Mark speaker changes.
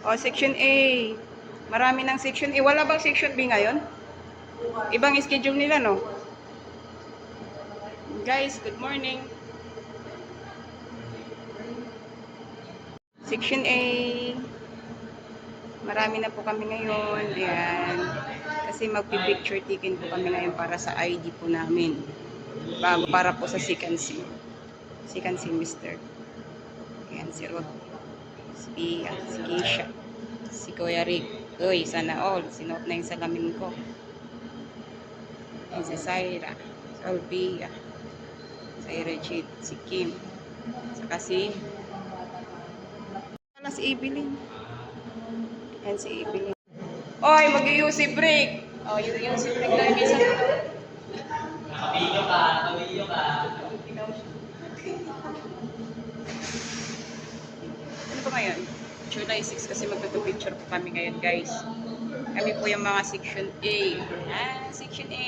Speaker 1: O, section A. Marami ng section A. Wala bang section B ngayon? Ibang schedule nila, no? Guys, good morning. Section A. Marami na po kami ngayon. Ayan. Kasi magpi-picture taken po kami ngayon para sa ID po namin. Bago para po sa second semester. Ayan, si Rod. Si Pia. Si Keisha. Si Kuya Rick. Uy, sana all. Sinuot na yung salamin ko. Ayan si Syra. Si Olvia. Si Regit. Si Kim. Saka si Evelyn. Ayan si Evelyn. Oy, mag-UC break. Oh, UC break lang yung isa.
Speaker 2: Nakabidyo ka.
Speaker 1: Ano ba ngayon? July 6 kasi magpapicture po kami ngayon, guys. Kami po yung mga section A. Section A.